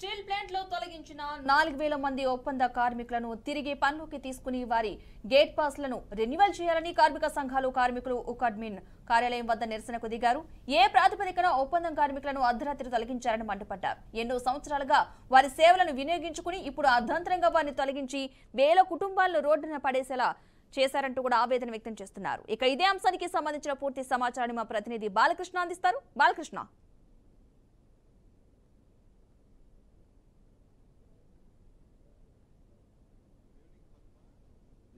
Steel plant లో తొలగించిన 4000 మంది ఒప్పంద కార్మికులను తిరిగి పనులోకి తీసుకుని వారి గేట్ పాస్లను రెన్యువల్ చేయాలని కార్మిక సంఘాలు కార్మికులు ఉకాడ్మిన్ కార్యాలయం వద్ద నిరసనకు దిగారు. ఏ ప్రాతిపదికన ఒప్పందం కార్మికులను అర్ధరాత్రి తొలగించారని మండిపడ్డారు. ఎన్నో సంవత్సరాలుగా వారి సేవలను వినియోగించుకుని ఇప్పుడు అర్ధాంతరంగా వారిని తొలగించి వేల కుటుంబాలను రోడ్డున పడేసేలా చేశారంటూ కూడా ఆవేదన వ్యక్తం చేస్తున్నారు. ఇక ఇదే అంశానికి సంబంధించిన పూర్తి సమాచారాన్ని మా ప్రతినిధి బాలకృష్ణ అందిస్తారు. బాలకృష్ణ,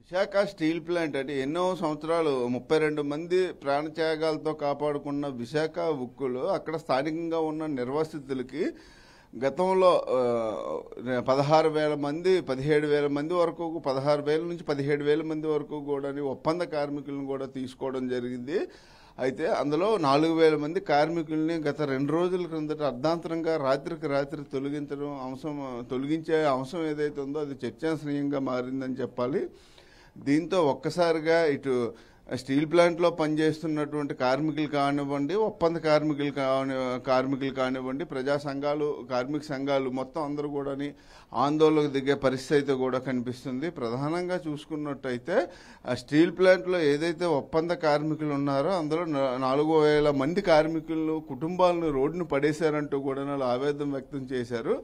విశాఖ స్టీల్ ప్లాంట్ అంటే ఎన్నో సంవత్సరాలు 32 మంది ప్రాణత్యాగాలతో కాపాడుకున్న విశాఖ ఉక్కులు అక్కడ స్థానికంగా ఉన్న నిర్వాసితులకి గతంలో 16,000 మంది 17,000 మంది వరకు 16,000 నుంచి 17,000 మంది వరకు కూడా ఒప్పంద కార్మికులను కూడా తీసుకోవడం జరిగింది. అయితే అందులో 4,000 మంది కార్మికుల్ని గత 2 రోజుల క్రిందట అర్ధాంతరంగా రాత్రికి రాత్రి తొలగించే అంశం ఏదైతే ఉందో అది చర్చాంశనీయంగా మారిందని చెప్పాలి. దీంతో ఒక్కసారిగా ఇటు స్టీల్ ప్లాంట్లో పనిచేస్తున్నటువంటి కార్మికులు కానివ్వండి, ఒప్పంద కార్మికులు కానివ్వండి, ప్రజా సంఘాలు, కార్మిక సంఘాలు మొత్తం అందరూ కూడా ఆందోళనకు దిగే పరిస్థితి అయితే కూడా కనిపిస్తుంది. ప్రధానంగా చూసుకున్నట్టయితే స్టీల్ ప్లాంట్లో ఏదైతే ఒప్పంద కార్మికులు ఉన్నారో అందులో 4,000 మంది కార్మికులను కుటుంబాలను రోడ్డును పడేశారంటూ కూడా వాళ్ళు ఆవేదన వ్యక్తం చేశారు.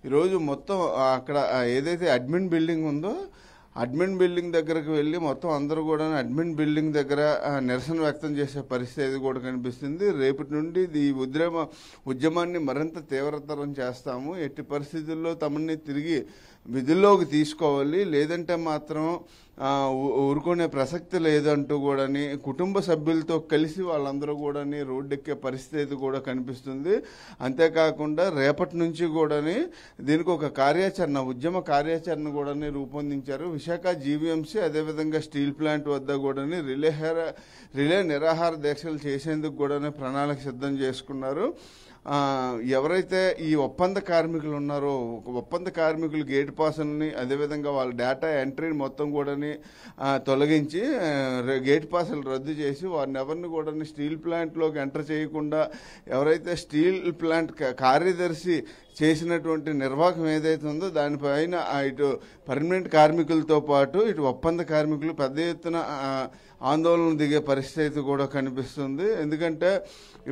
ఈరోజు మొత్తం అక్కడ ఏదైతే అడ్మిన్ బిల్డింగ్ ఉందో అడ్మిన్ బిల్డింగ్ దగ్గరకు వెళ్ళి మొత్తం అందరూ కూడా అడ్మిన్ బిల్డింగ్ దగ్గర నిరసన వ్యక్తం చేసే పరిస్థితి కూడా కనిపిస్తుంది. రేపటి నుండి ఈ ఉద్యమాన్ని మరింత తీవ్రతరం చేస్తాము, ఎట్టి పరిస్థితుల్లో తమని తిరిగి విధుల్లోకి తీసుకోవాలి, లేదంటే మాత్రం ఊరుకునే ప్రసక్తి లేదంటూ కూడా కుటుంబ సభ్యులతో కలిసి వాళ్ళందరూ కూడా రోడ్డెక్కే పరిస్థితి కూడా కనిపిస్తుంది. అంతేకాకుండా రేపటి నుంచి కూడా దీనికి ఒక ఉద్యమ కార్యాచరణ కూడా రూపొందించారు. విశాఖ జీవీఎంసీ అదేవిధంగా స్టీల్ ప్లాంట్ వద్ద కూడా రిలే నిరాహార దీక్షలు చేసేందుకు కూడా ప్రణాళిక సిద్ధం చేసుకున్నారు. ఎవరైతే ఈ ఒప్పంద కార్మికులు ఉన్నారో ఒప్పంద కార్మికులు గేట్ పాసులని అదేవిధంగా వాళ్ళ డేటా ఎంట్రీని మొత్తం కూడా తొలగించి గేట్ పాసులు రద్దు చేసి వారిని ఎవరిని కూడా స్టీల్ ప్లాంట్లోకి ఎంటర్ చేయకుండా ఎవరైతే స్టీల్ ప్లాంట్ కార్యదర్శి చేసినటువంటి నిర్వాహకం ఏదైతే ఉందో దానిపైన ఇటు పర్మనెంట్ కార్మికులతో పాటు ఇటు ఒప్పంద కార్మికులు పెద్ద ఎత్తున ఆందోళన దిగే పరిస్థితి కూడా కనిపిస్తుంది. ఎందుకంటే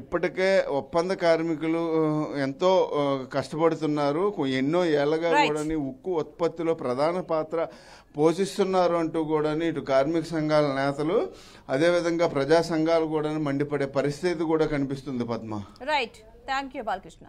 ఇప్పటికే ఒప్పంద కార్మికులు ఎంతో కష్టపడుతున్నారు, ఎన్నో ఏళ్లగా కూడా ఉక్కు ఉత్పత్తిలో ప్రధాన పాత్ర పోషిస్తున్నారు అంటూ కూడా ఇటు కార్మిక సంఘాల నేతలు అదేవిధంగా ప్రజా సంఘాలు కూడా మండిపడే పరిస్థితి కూడా కనిపిస్తుంది. Padma, right, thank you Balakrishna.